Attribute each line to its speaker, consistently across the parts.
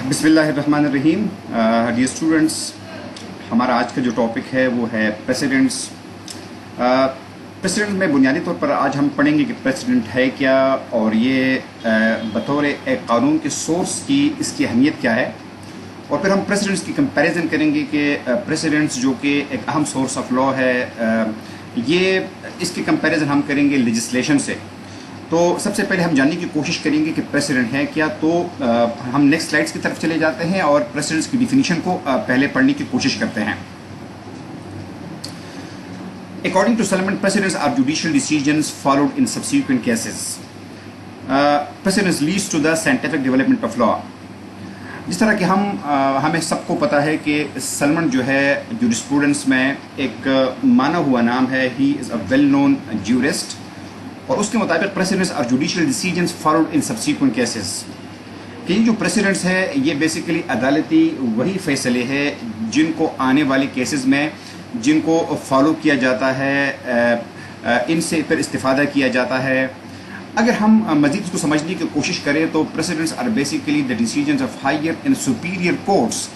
Speaker 1: بسم اللہ الرحمن الرحیم. ڈیئر اسٹوڈنٹس، ہمارا آج کا جو ٹاپک ہے وہ ہے پریسیڈنٹس. پریسیڈنٹ میں بنیادی طور پر آج ہم پڑھیں گے کہ پریسیڈنٹ ہے کیا، اور یہ بطور ایک قانون کے سورس کی اس کی اہمیت کیا ہے، اور پھر ہم پریسیڈنٹس کی کمپیریزن کریں گے کہ پریسیڈنٹس جو کہ ایک اہم سورس آف لا ہے، یہ اس کی کمپیریزن ہم کریں گے لیجسلیشن سے. تو سب سے پہلے ہم جاننے کی کوشش کریں گے کہ پریسیڈنٹ ہے کیا. تو ہم نیکسٹ سلائڈس کی طرف چلے جاتے ہیں اور پریسیڈنٹس کی ڈیفینیشن کو پہلے پڑھنے کی کوشش کرتے ہیں. According to Solomon, precedents are judicial decisions followed in subsequent cases. Precedents leads to the scientific development of law. جس طرح کہ ہمیں سب کو پتہ ہے کہ سلمن جو ہے جورسپروڈنس میں ایک مانا ہوا نام ہے. He is a well-known jurist. اور اس کے مطابق precedents are judicial decisions followed in subsequent cases. کہ یہ جو پریسیڈنٹس ہے یہ بیسیکلی عدالتی وہی فیصلے ہیں جن کو آنے والے کیسز میں جن کو فالو کیا جاتا ہے، ان سے پھر استفادہ کیا جاتا ہے. اگر ہم مزید اس کو سمجھنے کی کوشش کریں تو precedents are basically the decisions of higher and superior courts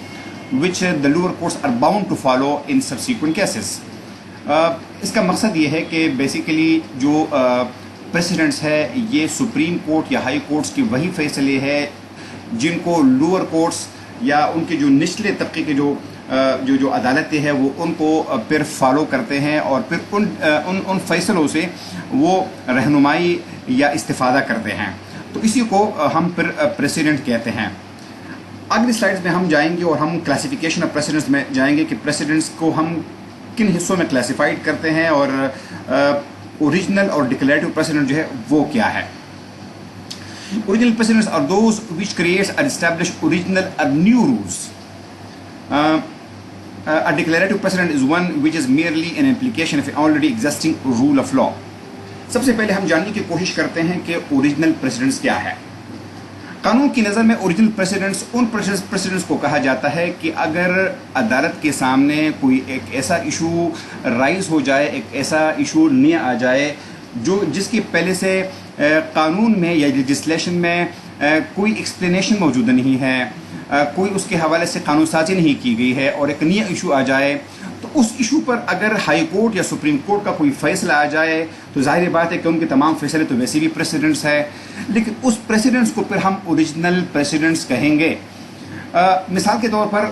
Speaker 1: which the lower courts are bound to follow in subsequent cases. اس کا مقصد یہ ہے کہ بیسیکلی جو پریسیڈنٹس ہے یہ سپریم کورٹ یا ہائی کورٹس کے وہی فیصلے ہیں جن کو لوور کورٹس یا ان کے جو نچلے طبقے کے جو عدالتیں ہیں وہ ان کو پھر فالو کرتے ہیں، اور پھر ان فیصلوں سے وہ رہنمائی یا استفادہ کرتے ہیں. تو اسی کو ہم پھر پریسیڈنٹ کہتے ہیں. اگلی سلائڈز میں ہم جائیں گے اور ہم کلاسیفیکیشن آف پریسیڈنٹس میں جائیں گے کہ پریسیڈنٹس کو ہم کن حصوں میں کلاسیفائڈ کرتے ہیں، اور اوریجنل اور ڈکلیریٹو پریسیڈنٹ جو ہے وہ کیا ہے. Original precedents are those which creates or establish original or new rules. A declarative precedent is one which is merely an implication of an already existing rule of law. سب سے پہلے ہم جاننے کی کوشش کرتے ہیں کہ اوریجنل پریسیڈنٹس کیا ہے. قانون کی نظر میں اوریجنل پریسیڈنٹس ان پریسیڈنٹس کو کہا جاتا ہے کہ اگر عدالت کے سامنے کوئی ایک ایسا ایشو رائز ہو جائے، ایک ایسا ایشو نیا آ جائے جس کی پہلے سے قانون میں یا لیجسلیشن میں کوئی ایکسپلینیشن موجود نہیں ہے، کوئی اس کے حوالے سے قانون سازی نہیں کی گئی ہے، اور ایک نیا ایشو آ جائے تو اس ایشو پر اگر ہائی کورٹ یا سپریم کورٹ کا کوئی فیصلہ آ جائے تو ظاہر بات ہے کہ ان کے تمام فیصلے تو ویسے بھی پریسیڈنٹس ہے، لیکن اس پریسیڈنٹس کو پھر ہم اوریجنل پریسیڈنٹس کہیں گے. مثال کے طور پر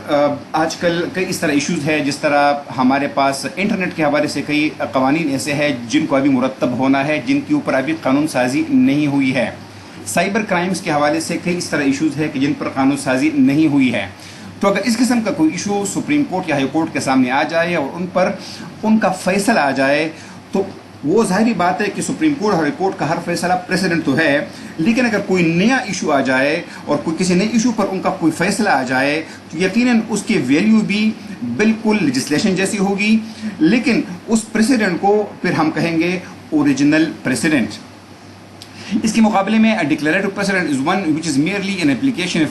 Speaker 1: آج کل کئی اس طرح ایشوز ہے، جس طرح ہمارے پاس انٹرنیٹ کے حوالے سے کئی قوانین ایسے ہیں جن کو ابھی مرتب ہونا ہے، جن کے اوپر ابھی قانون سازی نہیں ہوئی ہے. سائبر کرائمز کے حوالے سے کئی اس طرح ایشوز ہے کہ جن پر قانون سازی نہیں ہوئی ہے. تو اگر اس قسم کا کوئی ایشو سپریم کورٹ یا ہائی کورٹ کے سامنے آ جائے اور ان پر ان کا فیصلہ آ جائے تو وہ ظاہری بات ہے کہ سپریم کورٹ اور ہائی کورٹ کا ہر فیصلہ پریسیڈنٹ تو ہے، لیکن اگر کوئی نیا ایشو آ جائے اور کسی نئے ایشو پر ان کا کوئی فیصلہ آ جائے تو یقیناً اس کی ویلیو بھی بالکل لیجسلیشن جیسی ہوگی، لیکن اس پریسیڈنٹ کو پھر ہم کہیں گے اوریجنل پریسیڈنٹ. اس کے مقابلے میں declaratory precedent is one which is merely an application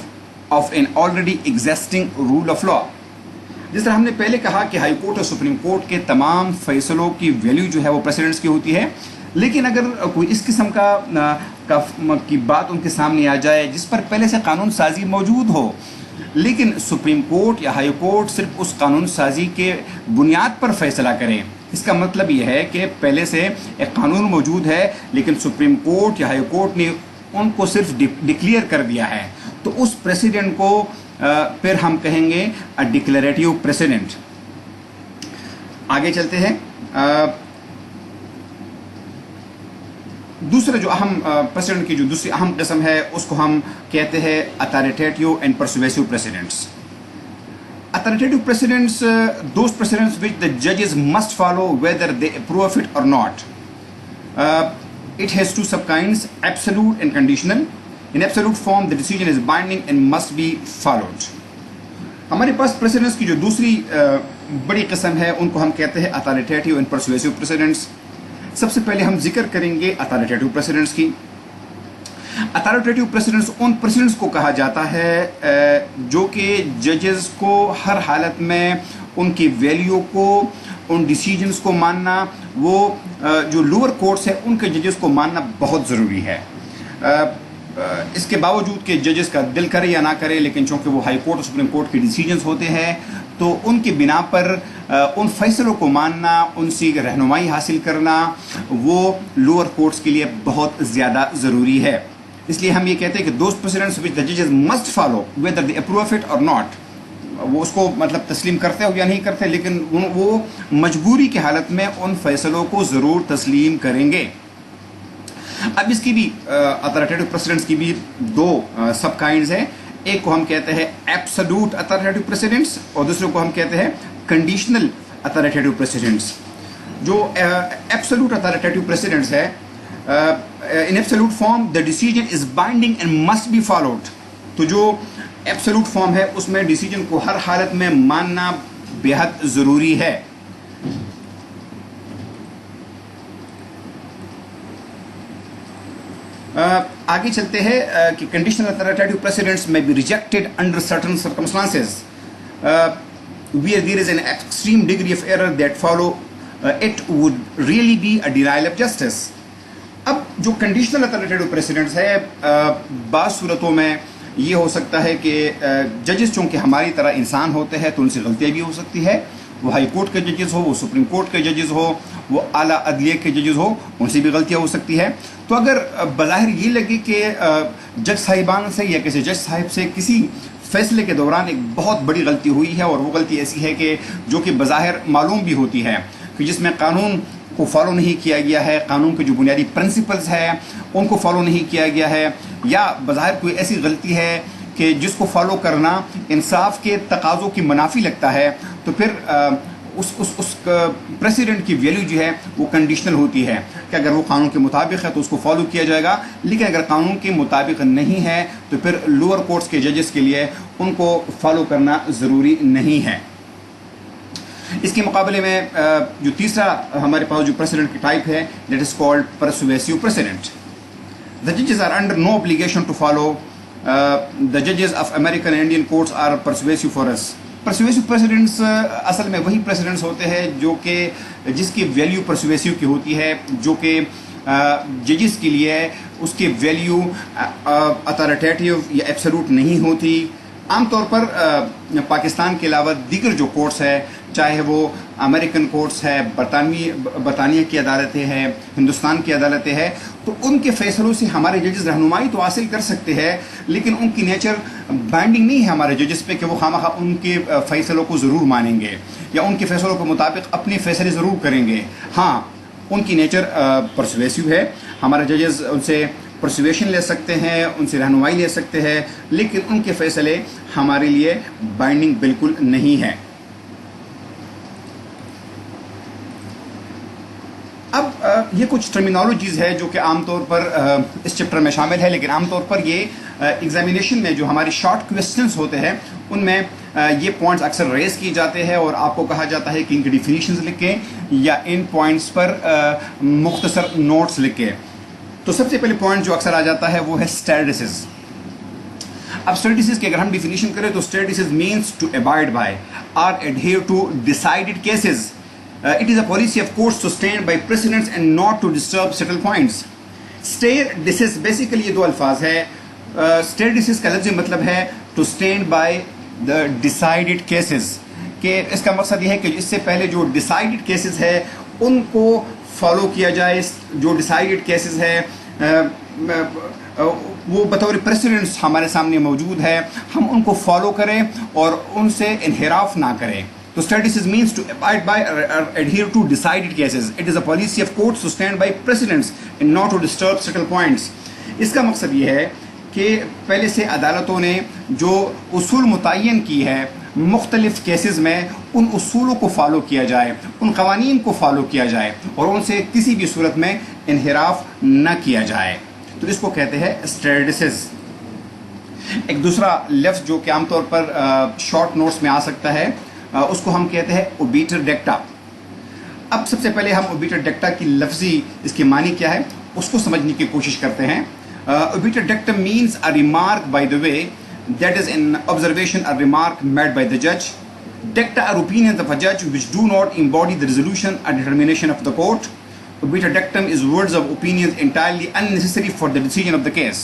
Speaker 1: of an already existing rule of law. جس طرح ہم نے پہلے کہا کہ ہائی کورٹ اور سپریم کورٹ کے تمام فیصلوں کی ویلیو جو ہے وہ پریسیڈنٹس کی ہوتی ہے، لیکن اگر کوئی اس قسم کی بات ان کے سامنے آ جائے جس پر پہلے سے قانون سازی موجود ہو، لیکن سپریم کورٹ یا ہائی کورٹ صرف اس قانون سازی کے بنیاد پر فیصلہ کریں، اس کا مطلب یہ ہے کہ پہلے سے ایک قانون موجود ہے لیکن سپریم کورٹ یا ہائی کورٹ نے ان کو صرف ڈکلیئر کر دیا ہے، تو اس پریسیڈنٹ کو پھر ہم کہیں گے ڈکلیریٹو پریسیڈنٹ. آگے چلتے ہیں. دوسرا جو اہم پریسیڈنٹ کی جو دوسری اہم قسم ہے اس کو ہم کہتے ہیں authoritative and persuasive precedents. Authoritative precedents, those precedents which the judges must follow whether they approve of it or not. It has two subkinds, absolute and conditional. In absolute form, the decision is binding and must be followed. ہمارے پاس precedents کی جو دوسری بڑی قسم ہے ان کو ہم کہتے ہیں authoritative and persuasive precedents. سب سے پہلے ہم ذکر کریں گے authoritative precedents کی. اتھارٹیٹیو پریسیڈنٹس ان پریسیڈنٹس کو کہا جاتا ہے جو کہ ججز کو ہر حالت میں ان کی ویلیو کو، ان ڈیسیجنس کو ماننا، وہ جو لوور کورٹس ہیں ان کے ججز کو ماننا بہت ضروری ہے. اس کے باوجود کہ ججز کا دل کرے یا نہ کرے، لیکن چونکہ وہ ہائی کورٹ اور سپریم کورٹ کے ڈیسیجنز ہوتے ہیں تو ان کی بنا پر ان فیصلوں کو ماننا، ان سے رہنمائی حاصل کرنا وہ لوور کورٹس کے لیے بہت زیادہ ضروری ہے. اس لیے ہم یہ کہتے ہیں کہ دوز پریسیڈنٹس وچ دا ججز must follow whether they approve it اور ناٹ، وہ اس کو مطلب تسلیم کرتے ہو یا نہیں کرتے، لیکن وہ مجبوری کی حالت میں ان فیصلوں کو ضرور تسلیم کریں گے. اب اس کی بھی اتھارٹیٹو پریسیڈنٹس کی بھی دو سب کائنڈز ہیں. ایک کو ہم کہتے ہیں ایبسولوٹ اتھارٹیٹو پریسیڈنٹس اور دوسرے کو ہم کہتے ہیں کنڈیشنل اتھارٹیٹو پریسیڈنٹس. جو ایبسولوٹ اتھارٹیٹو پریسیڈنٹس ہے، in absolute form the decision is binding and must be followed. تو جو ایبسولوٹ فارم ہے اس میں ڈیسیجن کو ہر حالت میں ماننا بے حد ضروری ہے. آگے چلتے ہیں کہ conditional authoritative precedents may be rejected under certain circumstances where there is an extreme degree of error that follow it would really be a denial of justice. اب جو کنڈیشنل اتھارٹیٹو پریسیڈنٹس ہے، بعض صورتوں میں یہ ہو سکتا ہے کہ ججز چونکہ ہماری طرح انسان ہوتے ہیں تو ان سے غلطیاں بھی ہو سکتی ہے. وہ ہائی کورٹ کے ججز ہو، وہ سپریم کورٹ کے ججز ہو، وہ اعلیٰ عدلیہ کے ججز ہو، ان سے بھی غلطیاں ہو سکتی ہے. تو اگر بظاہر یہ لگے کہ جج صاحبان سے یا کسی جج صاحب سے کسی فیصلے کے دوران ایک بہت بڑی غلطی ہوئی ہے اور وہ غلطی ایسی ہے کہ جو کہ بظاہر معلوم بھی ہوتی ہے کہ جس میں قانون کو فالو نہیں کیا گیا ہے، قانون کے جو بنیادی پرنسپلز ہیں ان کو فالو نہیں کیا گیا ہے، یا بظاہر کوئی ایسی غلطی ہے کہ جس کو فالو کرنا انصاف کے تقاضوں کی منافی لگتا ہے، تو پھر اس پریسیڈنٹ کی ویلیو جو ہے وہ کنڈیشنل ہوتی ہے کہ اگر وہ قانون کے مطابق ہے تو اس کو فالو کیا جائے گا، لیکن اگر قانون کے مطابق نہیں ہے تو پھر لوور کورٹس کے ججز کے لیے ان کو فالو کرنا ضروری نہیں ہے. اس کے مقابلے میں جو تیسرا ہمارے پاس جو پریسیڈنٹ کی ٹائپ ہے، that is called persuasive precedent. The judges are under no obligation to follow. The judges of American and Indian courts are persuasive for us. Persuasive precedents اصل میں وہی پریسیڈنٹس ہوتے ہیں جو کہ جس کی ویلیو پرسویسیو کی ہوتی ہے، جو کہ ججز کے لیے اس کی ویلیو اتھارٹیٹیو یا ایبسولوٹ نہیں ہوتی. عام طور پر پاکستان کے علاوہ دیگر جو کورٹس ہے، چاہے وہ امریکن کورٹس ہے، برطانیہ کی عدالتیں ہیں، ہندوستان کی عدالتیں ہیں، تو ان کے فیصلوں سے ہمارے ججز رہنمائی تو حاصل کر سکتے ہیں، لیکن ان کی نیچر بائنڈنگ نہیں ہے ہمارے ججز پہ کہ وہ خواہ ان کے فیصلوں کو ضرور مانیں گے یا ان کے فیصلوں کے مطابق اپنے فیصلے ضرور کریں گے. ہاں، ان کی نیچر پرسویسیو ہے، ہمارے ججز ان سے پرسویشن لے سکتے ہیں، ان سے رہنمائی لے سکتے ہیں، لیکن ان کے فیصلے ہمارے لیے بائنڈنگ بالکل نہیں ہے. اب یہ کچھ ٹرمینالوجیز ہے جو کہ عام طور پر اس چیپٹر میں شامل ہے، لیکن عام طور پر یہ ایگزامینیشن میں جو ہمارے شارٹ کویسچنس ہوتے ہیں ان میں یہ پوائنٹس اکثر ریز کیے جاتے ہیں اور آپ کو کہا جاتا ہے کہ ان کی ڈیفینیشنز لکھیں یا ان پوائنٹس پر مختصر نوٹس لکھیں. تو سب سے پہلے پوائنٹ جو اکثر آ جاتا ہے وہ ہے اسٹیر ڈیسیز. اب اسٹیر ڈیسیز کی اگر ہم ڈیفینیشن کریں تو stare decisis means to abide by اور adhere to decided cases. It is a policy of courts to stand by precedents and not to disturb settled points. Stare decisis basically یہ دو الفاظ ہے. Stare decisis کا لفظی مطلب ہے to stand by the decided cases. کہ اس کا مقصد یہ ہے کہ اس سے پہلے جو decided cases ہے ان کو فالو کیا جائے. جو decided cases ہے وہ بطور پریسیڈنٹس ہمارے سامنے موجود ہے، ہم ان کو فالو کریں اور ان سے انحراف نہ کریں. So stare decisis means to abide by or adhere to decided cases. It is a policy of courts to stand by precedents and not to disturb settled points. اس کا مقصد یہ ہے کہ پہلے سے عدالتوں نے جو اصول متعین کی ہے مختلف کیسز میں ان اصولوں کو فالو کیا جائے، ان قوانین کو فالو کیا جائے اور ان سے کسی بھی صورت میں انحراف نہ کیا جائے. تو اس کو کہتے ہیں stare decisis. ایک دوسرا لفظ جو کہ عام طور پر شارٹ نوٹس میں آ سکتا ہے اس کو ہم کہتے ہیں اوبیٹر ڈیکٹا. اب سب سے پہلے ہم اوبیٹر ڈیکٹا کی لفظی اس کے معنی کیا ہے اس کو سمجھنے کی کوشش کرتے ہیں. Obiter dicta means a remark by the way that is an observation a remark made by the judge. Dicta are opinions of a judge which do not embody the resolution or determination of the court. Obiter dictum is words of opinions entirely unnecessary for the decision of the case.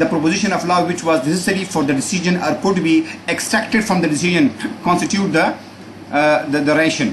Speaker 1: the proposition of law which was necessary for the decision or could be extracted from the decision constitute the ration।